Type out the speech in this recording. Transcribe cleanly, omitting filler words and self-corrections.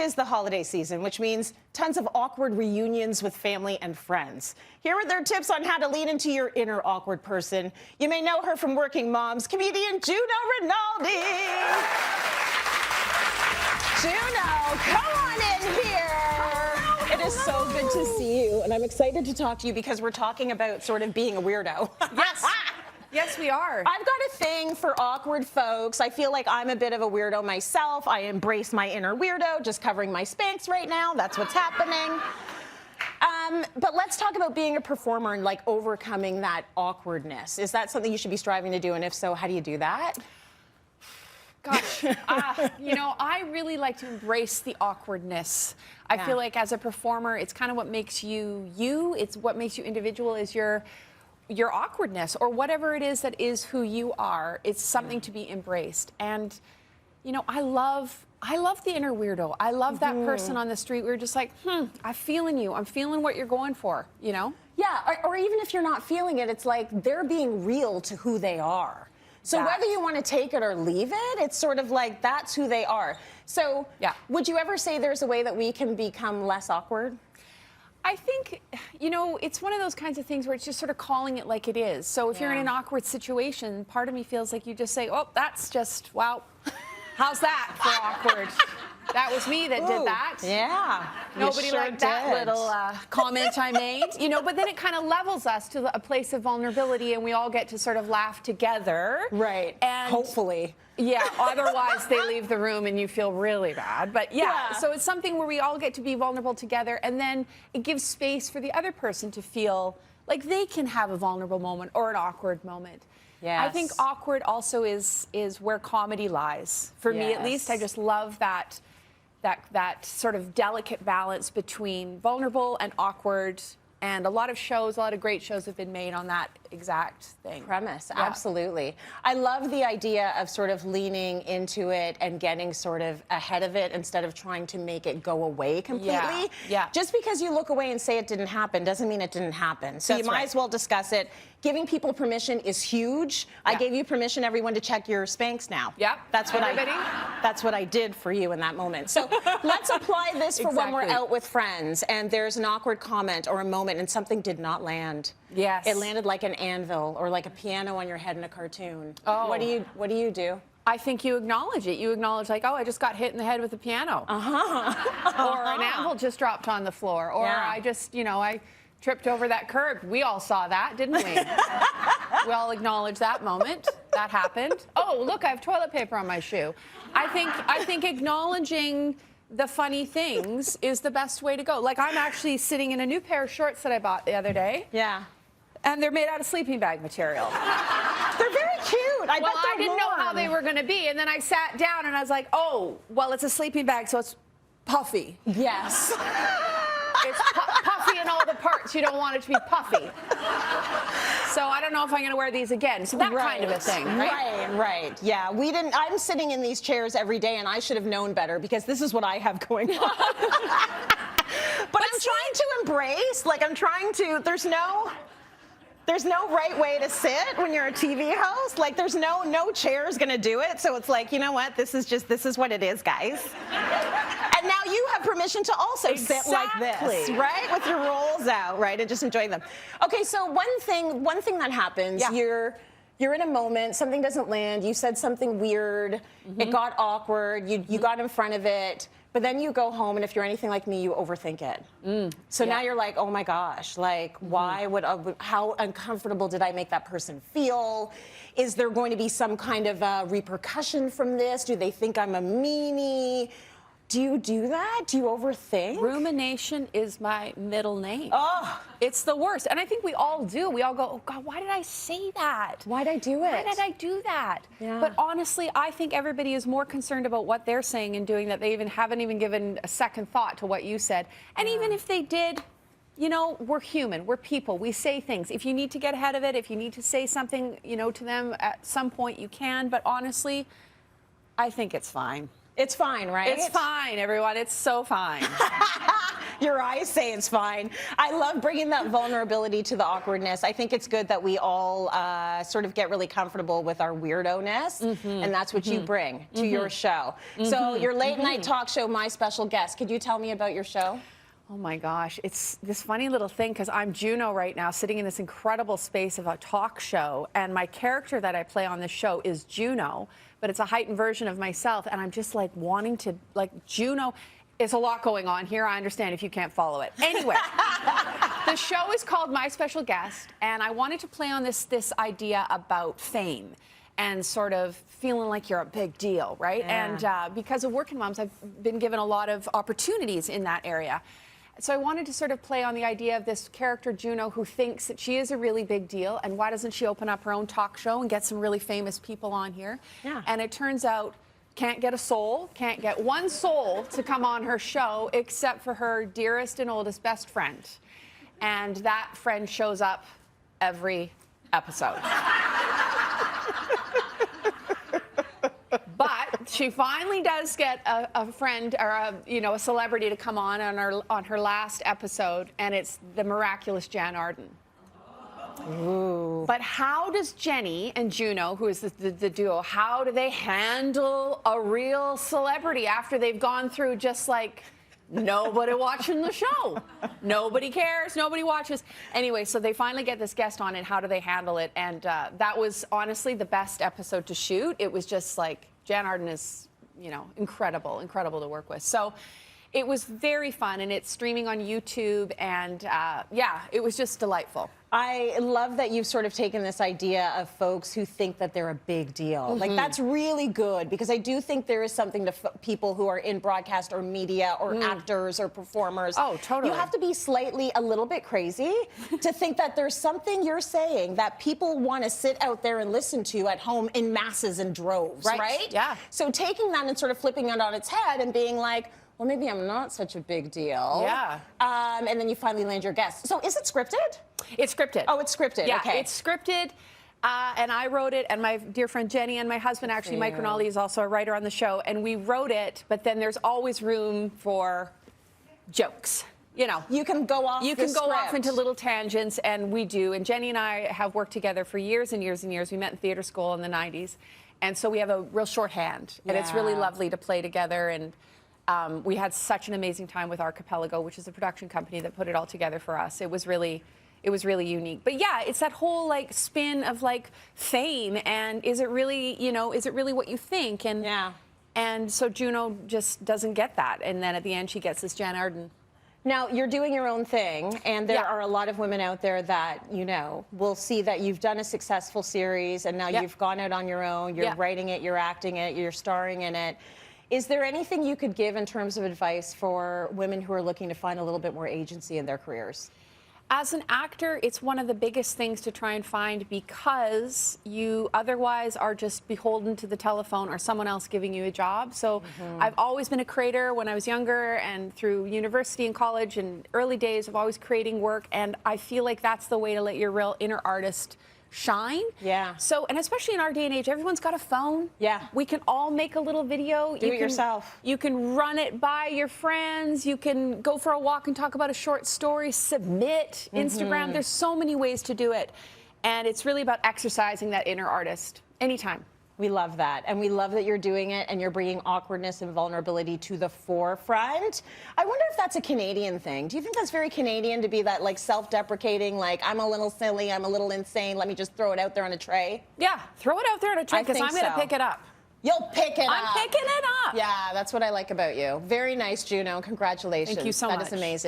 Is the holiday season, which means tons of awkward reunions with family and friends. Here are their tips on how to lean into your inner awkward person. You may know her from Working Moms, comedian Juno Rinaldi. Juno, come on in here. It is so good to see you, and I'm excited to talk to you because we're talking about sort of being a weirdo. Yes. Yes, we are. I've got a thing for awkward folks. I feel like I'm a bit of a weirdo myself. I embrace my inner weirdo, just covering my Spanx right now. That's what's happening. But let's talk about being a performer and like overcoming that awkwardness. Is that something you should be striving to do? And if so, how do you do that? Gosh, you know, I really like to embrace the awkwardness. I feel like as a performer, it's kind of what makes you you. It's what makes you individual is your awkwardness or whatever it is that is who you are. It's something to be embraced. And, you know, I love the inner weirdo. I love that person on the street. We're just like, I'm feeling you. I'm feeling what you're going for, you know? Yeah, or even if you're not feeling it, it's like they're being real to who they are. So whether you want to take it or leave it, it's sort of like that's who they are. So would you ever say there's a way that we can become less awkward? I think, you know, it's one of those kinds of things where it's just sort of calling it like it is. So if you're in an awkward situation, part of me feels like you just say, oh, that's just, wow, how's that for awkward? That was me that did that. Yeah. Nobody liked that little comment I made, you know, but then it kind of levels us to a place of vulnerability and we all get to sort of laugh together. Right. And hopefully. Yeah, otherwise they leave the room and you feel really bad. But yeah, so it's something where we all get to be vulnerable together and then it gives space for the other person to feel like they can have a vulnerable moment or an awkward moment. Yes. I think awkward also is where comedy lies. For me at least, I just love that sort of delicate balance between vulnerable and awkward. And a lot of great shows have been made on that exact thing. Premise, absolutely. I love the idea of sort of leaning into it and getting sort of ahead of it instead of trying to make it go away completely. Yeah. Just because you look away and say it didn't happen doesn't mean it didn't happen. So you might as well discuss it. Giving people permission is huge. I gave you permission, everyone, to check your Spanx now. Yeah. That's what I did for you in that moment. So let's apply this for when we're out with friends and there's an awkward comment or a moment and something did not land. Yes. It landed like an anvil or like a piano on your head in a cartoon. Oh. What do you do? I think you acknowledge it. You acknowledge like, oh, I just got hit in the head with a piano. Or an anvil just dropped on the floor. Or I just, you know, I tripped over that curb. We all saw that, didn't we? We all acknowledge that moment. That happened. Oh, look, I have toilet paper on my shoe. I think acknowledging the funny things is the best way to go. Like I'm actually sitting in a new pair of shorts that I bought the other day. Yeah. And they're made out of sleeping bag material. They're very cute. I didn't know how they were going to be. And then I sat down and I was like, oh, well, it's a sleeping bag, so it's puffy. Yes. It's puffy in all the parts. You don't want it to be puffy. So I don't know if I'm going to wear these again. So that kind of a thing, right? Right. Yeah, I'm sitting in these chairs every day, and I should have known better because this is what I have going on. But I'm trying to embrace, like I'm trying to, there's no right way to sit when you're a TV host. Like there's no chair is gonna do it. So it's like, you know what? This is what it is, guys. And now you have permission to also sit like this, right? With your rolls out, right? And just enjoying them. Okay, so one thing that happens, you're in a moment, something doesn't land, you said something weird, it got awkward, you got in front of it, but then you go home and if you're anything like me, you overthink it. So now you're like, oh my gosh, like how uncomfortable did I make that person feel? Is there going to be some kind of repercussion from this? Do they think I'm a meanie? Do you do that? Do you overthink? Rumination is my middle name. Oh. It's the worst. And I think we all do. We all go, oh, God, why did I say that? Why did I do it? Why did I do that? Yeah. But honestly, I think everybody is more concerned about what they're saying and doing that they haven't even given a second thought to what you said. And even if they did, you know, we're human. We're people. We say things. If you need to get ahead of it, if you need to say something, you know, to them at some point, you can. But honestly, I think it's fine. It's fine, right? It's fine, everyone. It's so fine. Your eyes say it's fine. I love bringing that vulnerability to the awkwardness. I think it's good that we all sort of get really comfortable with our weirdo-ness, and that's what you bring to your show. So your late night talk show, My Special Guest. Could you tell me about your show? Oh my gosh, it's this funny little thing because I'm Juno right now, sitting in this incredible space of a talk show, and my character that I play on the show is Juno, but it's a heightened version of myself, and I'm just like wanting to, like, Juno. It's a lot going on here. I understand if you can't follow it. Anyway, the show is called My Special Guest, and I wanted to play on this idea about fame and sort of feeling like you're a big deal, right? Yeah. And because of Working Moms, I've been given a lot of opportunities in that area. So I wanted to sort of play on the idea of this character, Juno, who thinks that she is a really big deal, and why doesn't she open up her own talk show and get some really famous people on here? Yeah. And it turns out, can't get one soul to come on her show except for her dearest and oldest best friend. And that friend shows up every episode. But she finally does get a friend or a celebrity to come on her last episode, and it's the miraculous Jan Arden. Ooh. But how does Jenny and Juno, who is the duo, how do they handle a real celebrity after they've gone through just like nobody watching the show? Nobody cares, nobody watches. Anyway, so they finally get this guest on, and how do they handle it? And that was honestly the best episode to shoot. It was just like, Jan Arden is, incredible to work with. So it was very fun, and it's streaming on YouTube, and yeah, it was just delightful. I love that you've sort of taken this idea of folks who think that they're a big deal. Like, that's really good, because I do think there is something to people who are in broadcast or media or actors or performers. Oh, totally. You have to be slightly a little bit crazy to think that there's something you're saying that people want to sit out there and listen to at home in masses and droves, right? Yeah. So taking that and sort of flipping it on its head and being like, well, maybe I'm not such a big deal. Yeah. And then you finally land your guest. So is it scripted? It's scripted. Oh, it's scripted. Yeah, okay. it's scripted, and I wrote it, and my dear friend Jenny and my husband, actually, Mike Rinaldi, is also a writer on the show, and we wrote it, but then there's always room for jokes. You can go off You can go off into little tangents, and we do. And Jenny and I have worked together for years and years and years. We met in theater school in the 90s, and so we have a real shorthand, and it's really lovely to play together. And we had such an amazing time with Archipelago, which is a production company that put it all together for us. It was really unique. But yeah, it's that whole like spin of like fame, and is it really what you think? And and so Juno just doesn't get that, and then at the end she gets this Jan Arden. Now, you're doing your own thing, and there are a lot of women out there that, will see that you've done a successful series, and now you've gone out on your own, you're writing it, you're acting it, you're starring in it. Is there anything you could give in terms of advice for women who are looking to find a little bit more agency in their careers? As an actor, it's one of the biggest things to try and find, because you otherwise are just beholden to the telephone or someone else giving you a job. So I've always been a creator when I was younger, and through university and college and early days of always creating work, and I feel like that's the way to let your real inner artist shine. Yeah. So, and especially in our day and age, everyone's got a phone. Yeah. We can all make a little video. Do it yourself. You can run it by your friends. You can go for a walk and talk about a short story, submit Instagram. There's so many ways to do it. And it's really about exercising that inner artist anytime. We love that. And we love that you're doing it and you're bringing awkwardness and vulnerability to the forefront. I wonder if that's a Canadian thing. Do you think that's very Canadian to be that like self-deprecating, like I'm a little silly, I'm a little insane, let me just throw it out there on a tray? Yeah, throw it out there on a tray, because I'm going to pick it up. You'll pick it up. I'm picking it up. Yeah, that's what I like about you. Very nice, Juno. Congratulations. Thank you so much. That is amazing.